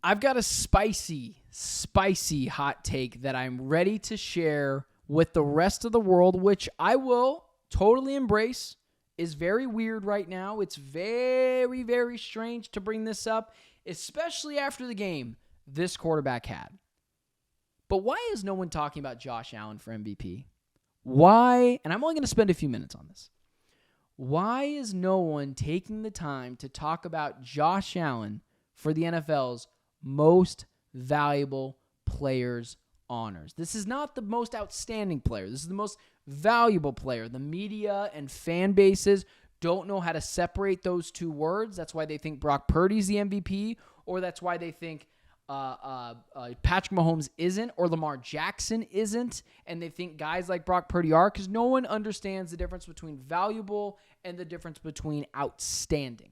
I've got a spicy hot take that I'm ready to share with the rest of the world, which I will totally embrace. Is very weird right now. It's very, very strange to bring this up, especially after the game this quarterback had. But why is no one talking about Josh Allen for MVP? Why, and I'm only going to spend a few minutes on this. Why is no one taking the time to talk about Josh Allen for the NFL's most valuable players honors? This is not the most outstanding player. This is the most valuable player. The media and fan bases don't know how to separate those two words. That's why they think Brock Purdy's the MVP, or that's why they think Patrick Mahomes isn't, or Lamar Jackson isn't, and they think guys like Brock Purdy are, because no one understands the difference between valuable and the difference between outstanding.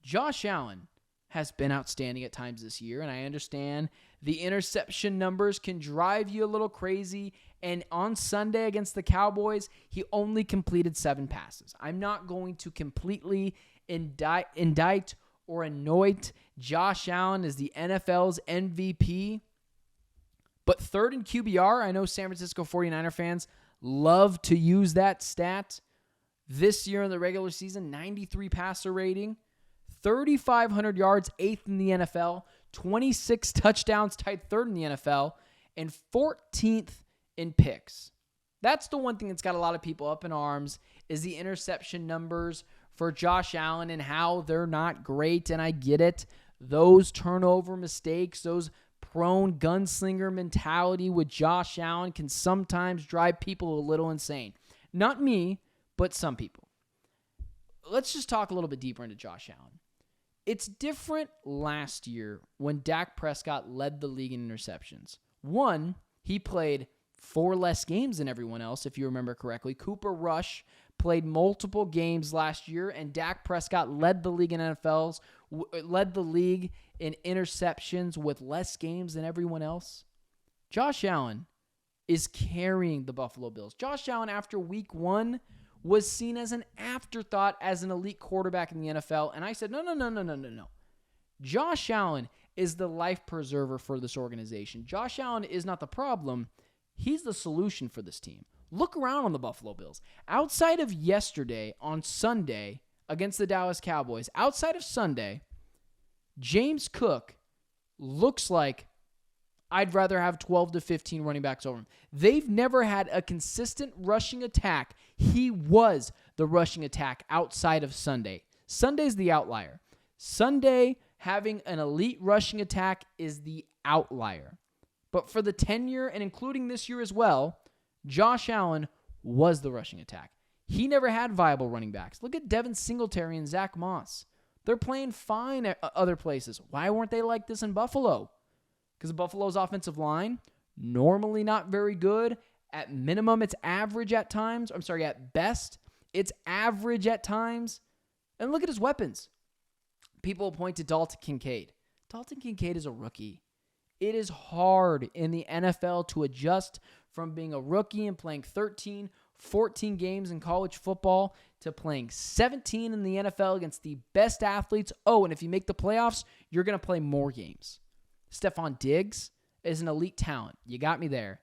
Josh Allen has been outstanding at times this year, and I understand the interception numbers can drive you a little crazy, and on Sunday against the Cowboys, he only completed 7 passes. I'm not going to completely indict or anoint Josh Allen as the NFL's MVP, but third in QBR, I know San Francisco 49er fans love to use that stat. This year in the regular season, 93 passer rating, 3,500 yards, 8th in the NFL, 26 touchdowns, tied 3rd in the NFL, and 14th in picks. That's the one thing that's got a lot of people up in arms, is the interception numbers for Josh Allen and how they're not great, and I get it. Those turnover mistakes, those prone gunslinger mentality with Josh Allen can sometimes drive people a little insane. Not me, but some people. Let's just talk a little bit deeper into Josh Allen. It's different last year when Dak Prescott led the league in interceptions. One, he played 4 less games than everyone else, if you remember correctly. Cooper Rush played multiple games last year, and Dak Prescott led the league in interceptions with less games than everyone else. Josh Allen is carrying the Buffalo Bills. Josh Allen, after week 1, was seen as an afterthought as an elite quarterback in the NFL, and I said, no. Josh Allen is the life preserver for this organization. Josh Allen is not the problem. He's the solution for this team. Look around on the Buffalo Bills. Outside of yesterday, on Sunday, against the Dallas Cowboys, outside of Sunday, James Cook looks like I'd rather have 12 to 15 running backs over him. They've never had a consistent rushing attack. He was the rushing attack outside of Sunday. Sunday's the outlier. Sunday having an elite rushing attack is the outlier. But for the tenure, and including this year as well, Josh Allen was the rushing attack. He never had viable running backs. Look at Devin Singletary and Zach Moss. They're playing fine at other places. Why weren't they like this in Buffalo? Because Buffalo's offensive line, normally not very good. At minimum, it's average at times. At best, it's average at times. And look at his weapons. People point to Dalton Kincaid. Dalton Kincaid is a rookie. It is hard in the NFL to adjust from being a rookie and playing 13, 14 games in college football to playing 17 in the NFL against the best athletes. Oh, and if you make the playoffs, you're going to play more games. Stephon Diggs is an elite talent. You got me there.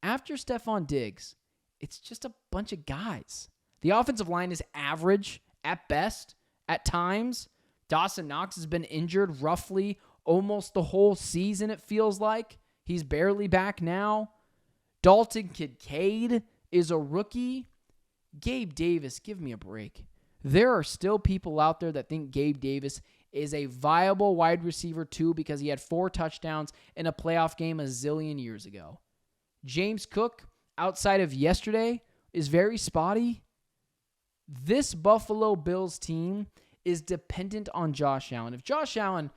After Stephon Diggs, it's just a bunch of guys. The offensive line is average at best at times. Dawson Knox has been injured roughly almost the whole season, it feels like. He's barely back now. Dalton Kincaid is a rookie. Gabe Davis, give me a break. There are still people out there that think Gabe Davis is a viable wide receiver too because he had 4 touchdowns in a playoff game a zillion years ago. James Cook, outside of yesterday, is very spotty. This Buffalo Bills team is dependent on Josh Allen. If Josh Allen,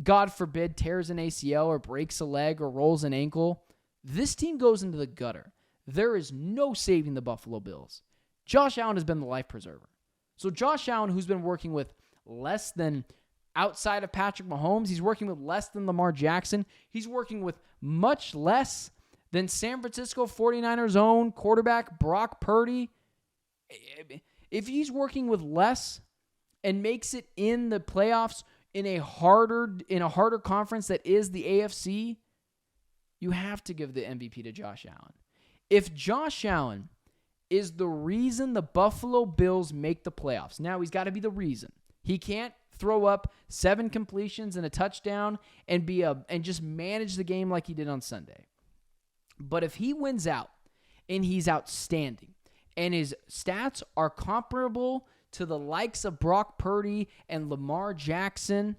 God forbid, tears an ACL or breaks a leg or rolls an ankle, this team goes into the gutter. There is no saving the Buffalo Bills. Josh Allen has been the life preserver. So Josh Allen, who's been working with less than, outside of Patrick Mahomes, he's working with less than Lamar Jackson. He's working with much less than San Francisco 49ers' own quarterback, Brock Purdy. If he's working with less and makes it in the playoffs, in a harder conference that is the AFC, you have to give the MVP to Josh Allen. If Josh Allen is the reason the Buffalo Bills make the playoffs, now he's got to be the reason. He can't throw up 7 completions and a touchdown and just manage the game like he did on Sunday. But if he wins out and he's outstanding and his stats are comparable to the likes of Brock Purdy and Lamar Jackson,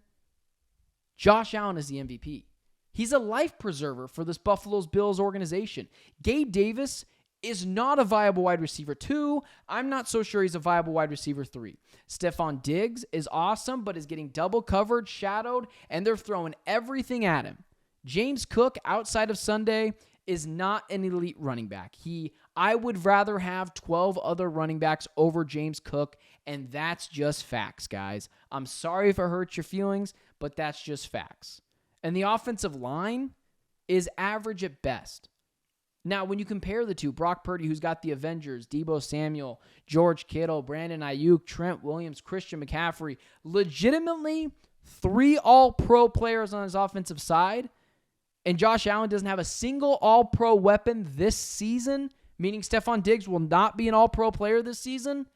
Josh Allen is the MVP. He's a life preserver for this Buffalo Bills organization. Gabe Davis is not a viable wide receiver 2. I'm not so sure he's a viable wide receiver 3. Stephon Diggs is awesome, but is getting double covered, shadowed, and they're throwing everything at him. James Cook, outside of Sunday, is not an elite running back. I would rather have 12 other running backs over James Cook, and that's just facts, guys. I'm sorry if it hurts your feelings, but that's just facts. And the offensive line is average at best. Now, when you compare the two, Brock Purdy, who's got the Avengers, Deebo Samuel, George Kittle, Brandon Ayuk, Trent Williams, Christian McCaffrey, legitimately 3 all-pro players on his offensive side, and Josh Allen doesn't have a single all-pro weapon this season, meaning Stephon Diggs will not be an all-pro player this season,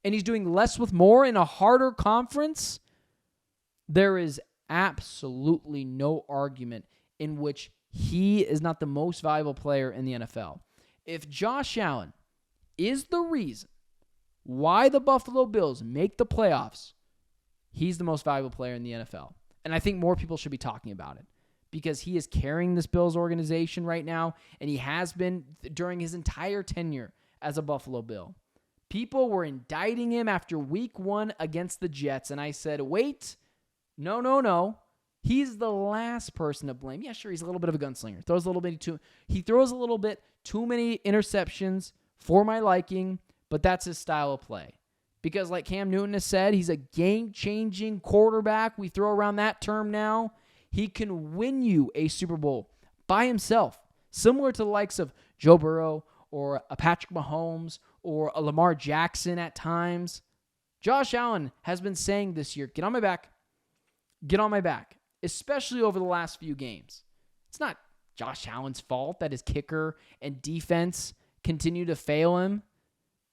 and he's doing less with more in a harder conference, there is absolutely no argument in which he is not the most valuable player in the NFL. If Josh Allen is the reason why the Buffalo Bills make the playoffs, he's the most valuable player in the NFL. And I think more people should be talking about it because he is carrying this Bills organization right now, and he has been during his entire tenure as a Buffalo Bill. People were indicting him after week 1 against the Jets, and I said, wait, no. He's the last person to blame. Yeah, sure, he's a little bit of a gunslinger. He throws a little bit too many interceptions for my liking, but that's his style of play. Because like Cam Newton has said, he's a game-changing quarterback. We throw around that term now. He can win you a Super Bowl by himself, similar to the likes of Joe Burrow or a Patrick Mahomes or a Lamar Jackson at times. Josh Allen has been saying this year, get on my back, especially over the last few games. It's not Josh Allen's fault that his kicker and defense continue to fail him.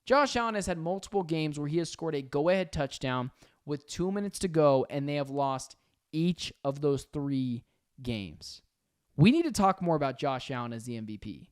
Josh Allen has had multiple games where he has scored a go-ahead touchdown with 2 minutes to go, and they have lost each of those 3 games. We need to talk more about Josh Allen as the MVP.